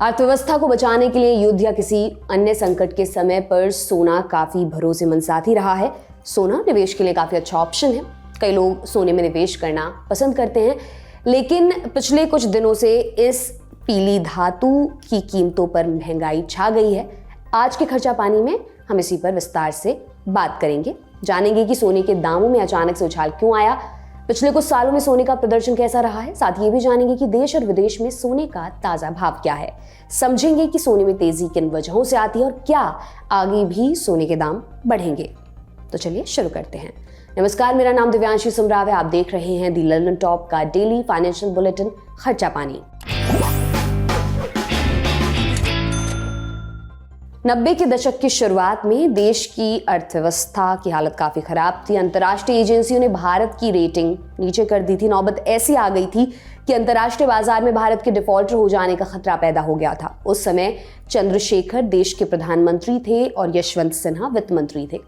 अर्थव्यवस्था को बचाने के लिए युद्ध या किसी अन्य संकट के समय पर सोना काफी भरोसेमंद साथी रहा है। सोना निवेश के लिए काफी अच्छा ऑप्शन है। कई लोग सोने में निवेश करना पसंद करते हैं, लेकिन पिछले कुछ दिनों से इस पीली धातु की कीमतों पर महंगाई छा गई है। आज के खर्चा पानी में हम इसी पर विस्तार से बात करेंगे। जानेंगे कि सोने के दामों में अचानक से उछाल क्यों आया, पिछले कुछ सालों में सोने का प्रदर्शन कैसा रहा है। साथ ही ये भी जानेंगे कि देश और विदेश में सोने का ताजा भाव क्या है। समझेंगे कि सोने में तेजी किन वजहों से आती है और क्या आगे भी सोने के दाम बढ़ेंगे। तो चलिए शुरू करते हैं। नमस्कार, मेरा नाम दिव्यांशी सुमराव है। आप देख रहे हैं दी लंदन टॉप का डेली फाइनेंशियल बुलेटिन खर्चा पानी। 90 के दशक की शुरुआत में देश की अर्थव्यवस्था की हालत काफी खराब थी। अंतर्राष्ट्रीय एजेंसियों ने भारत की रेटिंग नीचे कर दी थी। नौबत ऐसी आ गई थी कि अंतर्राष्ट्रीय बाजार में भारत के डिफॉल्टर हो जाने का खतरा पैदा हो गया था। उस समय चंद्रशेखर देश के प्रधानमंत्री थे और यशवंत सिन्हा वित्त मंत्री थे।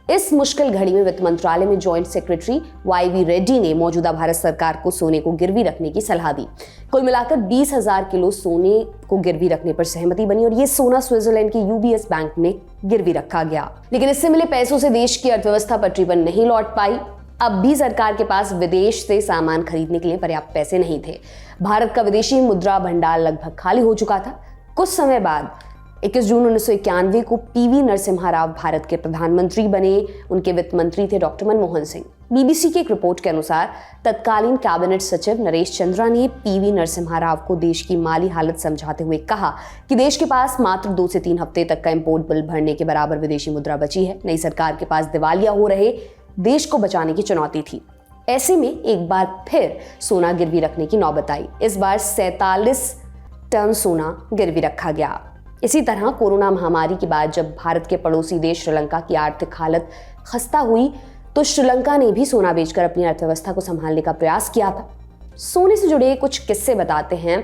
इस मुश्किल घड़ी में वित्त मंत्रालय में जॉइंट सेक्रेटरी वाई.वी. रेड्डी ने मौजूदा भारत सरकार को सोने को गिरवी रखने की सलाह दी। कुल मिलाकर 20,000 किलो सोने को गिरवी रखने पर सहमति बनी और ये सोना स्विट्जरलैंड के यूबीएस बैंक में गिरवी रखा गया। लेकिन इससे मिले पैसों से देश की अर्थव्यवस्था पटरी पर नहीं लौट पाई। अब भी सरकार के पास विदेश से सामान खरीदने के लिए पर्याप्त पैसे नहीं थे। भारत का विदेशी मुद्रा भंडार लगभग खाली हो चुका था। कुछ समय बाद 21 जून 1991 को पीवी नरसिम्हा राव भारत के प्रधानमंत्री बने। उनके वित्त मंत्री थे डॉक्टर मनमोहन सिंह। बीबीसी की एक रिपोर्ट के अनुसार तत्कालीन कैबिनेट सचिव नरेश चंद्रा ने पीवी नरसिम्हा राव को देश की माली हालत समझाते हुए कहा कि देश के पास मात्र 2 से 3 हफ्ते तक का इंपोर्ट बिल भरने के बराबर विदेशी मुद्रा बची है। नई सरकार के पास दिवालिया हो रहे देश को बचाने की चुनौती थी। ऐसे में एक बार फिर सोना गिरवी रखने की नौबत आई। इस बार 47 टन सोना गिरवी रखा गया। इसी तरह कोरोना महामारी के बाद जब भारत के पड़ोसी देश श्रीलंका की आर्थिक हालत खस्ता हुई तो श्रीलंका ने भी सोना बेचकर अपनी अर्थव्यवस्था को संभालने का प्रयास किया था। सोने से जुड़े कुछ किस्से बताते हैं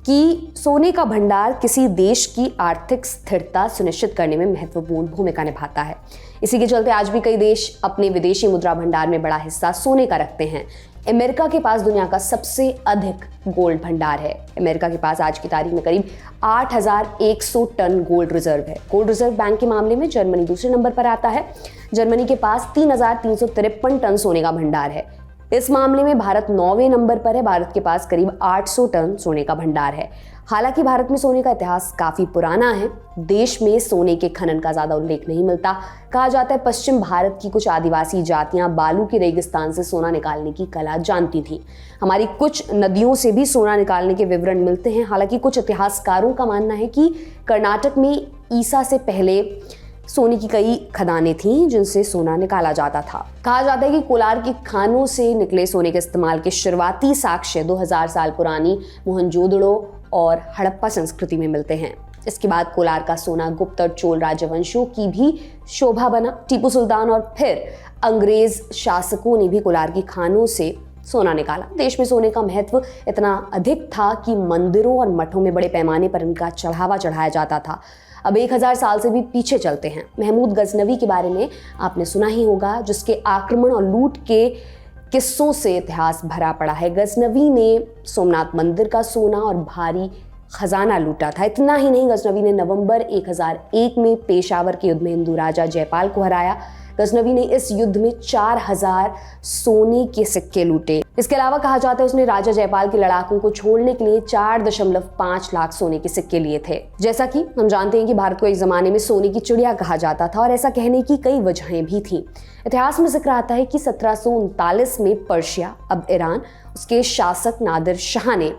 कि सोने का भंडार किसी देश की आर्थिक स्थिरता सुनिश्चित करने में महत्वपूर्ण भूमिका निभाता है। इसी के चलते आज भी कई देश अपने विदेशी मुद्रा भंडार में बड़ा हिस्सा सोने का रखते हैं। अमेरिका के पास दुनिया का सबसे अधिक गोल्ड भंडार है। अमेरिका के पास आज की तारीख में करीब 8,100 टन गोल्ड रिजर्व है। गोल्ड रिजर्व बैंक के मामले में जर्मनी दूसरे नंबर पर आता है। जर्मनी के पास 3,353 टन सोने का भंडार है। इस मामले में भारत 9वें नंबर पर है। भारत के पास करीब 800 टन सोने का भंडार है। हालांकि भारत में सोने का इतिहास काफी पुराना है। देश में सोने के खनन का ज्यादा उल्लेख नहीं मिलता। कहा जाता है पश्चिम भारत की कुछ आदिवासी जातियां बालू के रेगिस्तान से सोना निकालने की कला जानती थी। हमारी कुछ नदियों से भी सोना निकालने के विवरण मिलते हैं। हालांकि कुछ इतिहासकारों का मानना है कि कर्नाटक में ईसा से पहले सोने की कई खदानें थीं जिनसे सोना निकाला जाता था। कहा जाता है कि कोलार की खानों से निकले सोने के इस्तेमाल के शुरुआती साक्ष्य 2000 साल पुरानी मोहनजोदड़ो और हड़प्पा संस्कृति में मिलते हैं। इसके बाद कोलार का सोना गुप्त और चोल राजवंशों की भी शोभा बना। टीपू सुल्तान और फिर अंग्रेज शासकों ने भी कोलार की खानों से सोना निकाला। देश में सोने का महत्व इतना अधिक था कि मंदिरों और मठों में बड़े पैमाने पर इनका चढ़ावा चढ़ाया जाता था। अब 1000 साल से भी पीछे चलते हैं। महमूद गजनवी के बारे में आपने सुना ही होगा, जिसके आक्रमण और लूट के किस्सों से इतिहास भरा पड़ा है। गजनवी ने सोमनाथ मंदिर का सोना और भारी खजाना लूटा था। इतना ही नहीं, गजनवी ने नवंबर 1001 में पेशावर के युद्ध में हिंदू राजा जयपाल को हराया। गजनवी ने इस युद्ध में 4000 सोने के सिक्के लूटे। इसके अलावा कहा जाता है उसने राजा जयपाल के लड़ाकों को छोड़ने के लिए 4.5 लाख सोने के सिक्के लिए थे। जैसा कि हम जानते हैं कि भारत को एक जमाने में सोने की चिड़िया कहा जाता था और ऐसा कहने की कई वजहें भी थीं। इतिहास में जिक्र आता है कि 1739 में पर्शिया, अब ईरान, उसके शासक नादिर शाह ने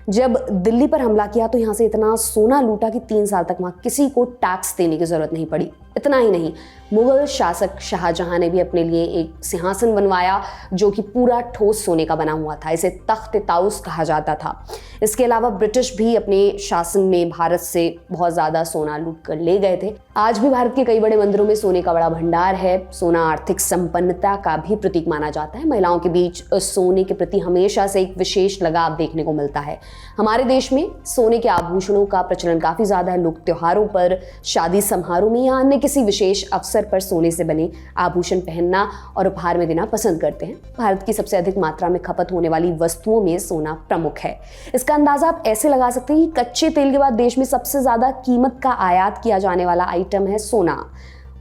जब दिल्ली पर हमला किया तो यहाँ से इतना सोना लूटा कि 3 साल तक वहाँ किसी को टैक्स देने की जरूरत नहीं पड़ी। इतना ही नहीं, मुगल शासक शाहजहां ने भी अपने लिए एक सिंहासन बनवाया जो कि पूरा ठोस सोने का बना हुआ था। इसे तख्त ताउस कहा जाता था। इसके अलावा ब्रिटिश भी अपने शासन में भारत से बहुत ज़्यादा सोना लूट कर ले गए थे। आज भी भारत के कई बड़े मंदिरों में सोने का बड़ा भंडार है। सोना आर्थिक संपन्नता का भी प्रतीक माना जाता है। महिलाओं के बीच सोने के प्रति हमेशा से एक विशेष लगाव देखने को मिलता है। हमारे देश में सोने के आभूषणों का प्रचलन काफी ज्यादा है। लोग त्योहारों पर, शादी समारोह में या अन्य किसी विशेष अवसर पर सोने से बने आभूषण पहनना और उपहार में देना पसंद करते हैं। भारत की सबसे अधिक मात्रा में खपत होने वाली वस्तुओं में सोना प्रमुख है। इसका अंदाजा आप ऐसे लगा सकते हैं कि कच्चे तेल के बाद देश में सबसे ज्यादा कीमत का आयात किया जाने वाला आइटम है सोना।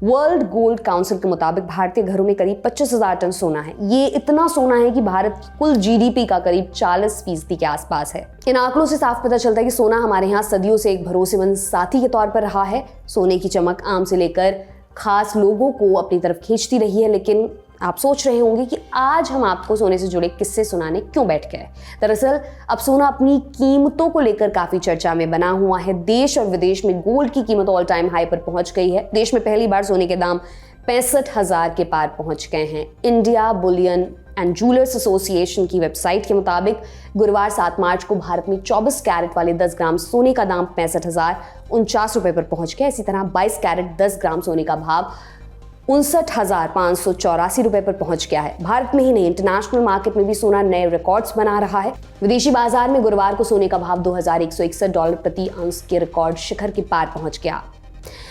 वर्ल्ड गोल्ड काउंसिल के मुताबिक भारतीय घरों में करीब 25,000 टन सोना है। ये इतना सोना है कि भारत की कुल जीडीपी का करीब 40% के आसपास है। इन आंकड़ों से साफ पता चलता है कि सोना हमारे यहाँ सदियों से एक भरोसेमंद साथी के तौर पर रहा है। सोने की चमक आम से लेकर खास लोगों को अपनी तरफ खींचती रही है। लेकिन आप सोच रहे होंगे कि आज हम आपको सोने से जुड़े किस्से सुनाने क्यों बैठ गए। दरअसल अब सोना अपनी कीमतों को लेकर काफी चर्चा में बना हुआ है। देश और विदेश में गोल्ड की कीमत ऑल टाइम हाई पर पहुंच गई है। देश में पहली बार सोने के दाम 65,000 के पार पहुंच गए हैं। India Boolean and jewellers association की वेबसाइट के मुताबिक गुरुवार 7 मार्च को भारत में 24 कैरेट वाले 10 ग्राम सोने का दाम 65,049 रुपए पर पहुंच गया। इसी तरह 22 कैरेट 10 ग्राम सोने का भाव 59,584 रुपए पर पहुंच गया है। भारत में ही नहीं, इंटरनेशनल मार्केट में भी सोना नए रिकॉर्ड्स बना रहा है। विदेशी बाजार में गुरुवार को सोने का भाव $2,161 प्रति अंश के रिकॉर्ड शिखर के पार पहुंच गया।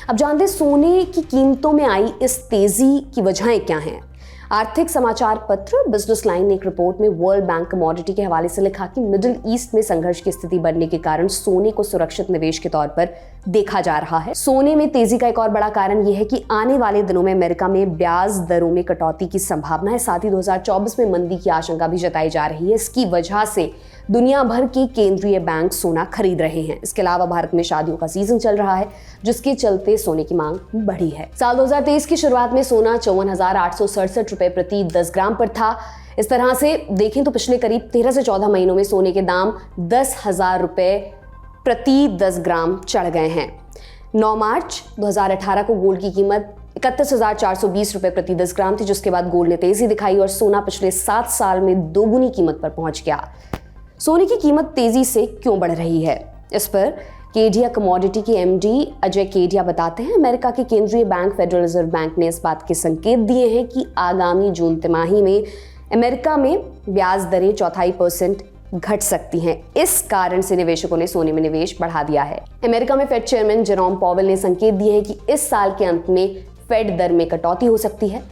अब जानते हैं सोने की कीमतों में आई इस तेजी की वजहें क्या हैं। आर्थिक समाचार पत्र बिजनेस लाइन ने एक रिपोर्ट में वर्ल्ड बैंक कमोडिटी के हवाले से लिखा कि मिडिल ईस्ट में संघर्ष की स्थिति बढ़ने के कारण सोने को सुरक्षित निवेश के तौर पर देखा जा रहा है। सोने में तेजी का एक और बड़ा कारण यह है कि आने वाले दिनों में अमेरिका में ब्याज दरों में कटौती की संभावना है। साथ ही 2024 में मंदी की आशंका भी जताई जा रही है। इसकी वजह से दुनिया भर के केंद्रीय बैंक सोना खरीद रहे हैं। इसके अलावा भारत में शादियों का सीजन चल रहा है, जिसके चलते सोने की मांग बढ़ी है। साल 2023 की शुरुआत में सोना 54,867 रुपए प्रति 10 ग्राम पर था। इस तरह से देखें तो पिछले करीब 13 से 14 महीनों में सोने के दाम 10,000 रुपए प्रति 10 ग्राम चढ़ गए हैं। 9 मार्च 2018 को गोल्ड की कीमत 31,420 रुपए प्रति 10 ग्राम थी, जिसके बाद गोल्ड ने तेजी दिखाई और सोना पिछले 7 साल में दोगुनी कीमत पर पहुंच गया। सोने की कीमत तेजी से क्यों बढ़ रही है, इस पर केडिया कमोडिटी के एमडी अजय केडिया बताते हैं। अमेरिका के केंद्रीय बैंक फेडरल रिजर्व बैंक ने इस बात के संकेत दिए हैं कि आगामी जून तिमाही में अमेरिका में ब्याज दरें 0.25% घट सकती हैं। इस कारण से निवेशकों ने सोने में निवेश बढ़ा दिया है। अमेरिका में फेड चेयरमैन जेरोम पॉवेल ने संकेत दिए हैं कि इस साल के अंत में फेड दर में कटौती हो सकती है।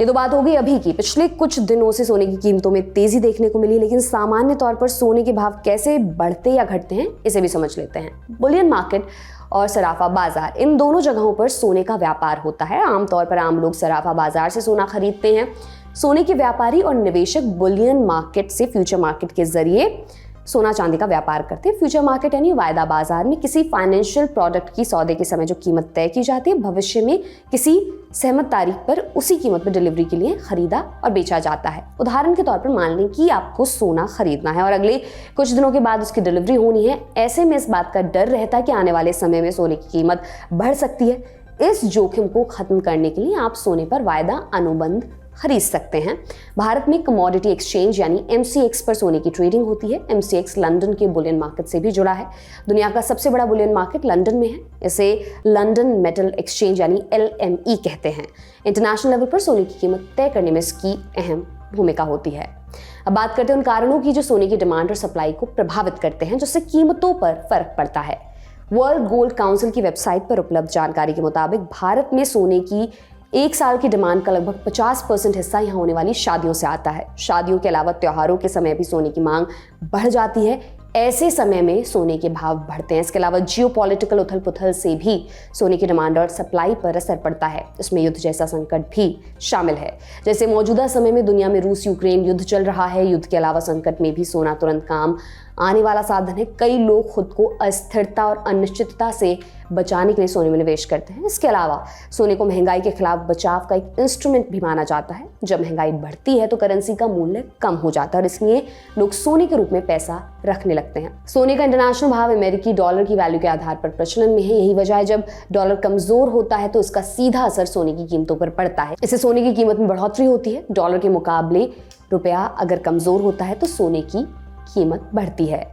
ये तो बात हो गई अभी की। पिछले कुछ दिनों से सोने की कीमतों में तेजी देखने को मिली, लेकिन सामान्य तौर पर सोने के भाव कैसे बढ़ते या घटते हैं इसे भी समझ लेते हैं। बुलियन मार्केट और सराफा बाजार, इन दोनों जगहों पर सोने का व्यापार होता है। आमतौर पर आम लोग सराफा बाजार से सोना खरीदते हैं। सोने के व्यापारी और निवेशक बुलियन मार्केट से फ्यूचर मार्केट के जरिए सोना चांदी का व्यापार करते हैं। फ्यूचर मार्केट यानी वायदा बाजार में किसी फाइनेंशियल प्रोडक्ट की सौदे के समय जो कीमत तय की जाती है, भविष्य में किसी सहमत तारीख पर उसी कीमत पर डिलीवरी के लिए खरीदा और बेचा जाता है। उदाहरण के तौर पर मान लें कि आपको सोना खरीदना है और अगले कुछ दिनों के बाद उसकी डिलीवरी होनी है। ऐसे में इस बात का डर रहता है कि आने वाले समय में सोने की कीमत बढ़ सकती है। इस जोखिम को खत्म करने के लिए आप सोने पर वायदा अनुबंध खरीद सकते हैं। भारत में कमोडिटी एक्सचेंज यानी MCX पर सोने की ट्रेडिंग होती है। MCX लंदन के बुलियन मार्केट से भी जुड़ा है। दुनिया का सबसे बड़ा बुलियन मार्केट लंदन में है। इसे लंदन मेटल एक्सचेंज यानी LME कहते हैं। इंटरनेशनल लेवल पर सोने की कीमत तय करने में इसकी अहम भूमिका होती है। अब बात करते हैं उन कारणों की जो सोने की डिमांड और सप्लाई को प्रभावित करते हैं, जिससे कीमतों पर फर्क पड़ता है। वर्ल्ड गोल्ड काउंसिल की वेबसाइट पर उपलब्ध जानकारी के मुताबिक भारत में सोने की एक साल की डिमांड का लगभग 50% हिस्सा यहाँ होने वाली शादियों से आता है। शादियों के अलावा त्योहारों के समय भी सोने की मांग बढ़ जाती है। ऐसे समय में सोने के भाव बढ़ते हैं। इसके अलावा जियोपॉलिटिकल उथल पुथल से भी सोने की डिमांड और सप्लाई पर असर पड़ता है। इसमें युद्ध जैसा संकट भी शामिल है। जैसे मौजूदा समय में दुनिया में रूस यूक्रेन युद्ध चल रहा है। युद्ध के अलावा संकट में भी सोना तुरंत काम आने वाला साधन है। कई लोग खुद को अस्थिरता और अनिश्चितता से बचाने के लिए सोने में निवेश करते हैं। इसके अलावा सोने को महंगाई के खिलाफ बचाव का एक इंस्ट्रूमेंट भी माना जाता है। जब महंगाई बढ़ती है तो करेंसी का मूल्य कम हो जाता है और इसलिए लोग सोने के रूप में पैसा रखने लगते हैं। सोने का इंटरनेशनल भाव अमेरिकी डॉलर की वैल्यू के आधार पर प्रचलन में है। यही वजह है जब डॉलर कमजोर होता है तो इसका सीधा असर सोने की कीमतों पर पड़ता है। इससे सोने की कीमत में बढ़ोतरी होती है। डॉलर के मुकाबले रुपया अगर कमजोर होता है तो सोने की कीमत बढ़ती है।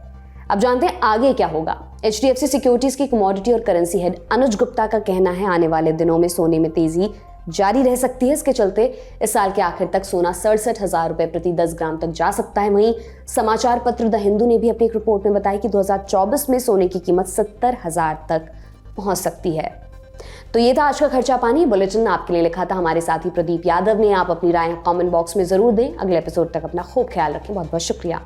अब जानते हैं आगे क्या होगा। HDFC सिक्योरिटीज की कमोडिटी और करेंसी हेड अनुज गुप्ता का कहना है आने वाले दिनों में सोने में तेजी जारी रह सकती है। इसके चलते इस साल के आखिर तक सोना 67,000 रुपए प्रति 10 ग्राम तक जा सकता है। वहीं समाचार पत्र द हिंदू ने भी अपनी एक रिपोर्ट में बताया कि 2024 में सोने की कीमत 70,000 तक पहुंच सकती है। तो ये था आज का खर्चा पानी बुलेटिन। आपके लिए लिखा था हमारे साथी प्रदीप यादव ने। आप अपनी राय कमेंट बॉक्स में जरूर दें। अगले एपिसोड तक अपना खूब ख्याल रखें। बहुत बहुत शुक्रिया।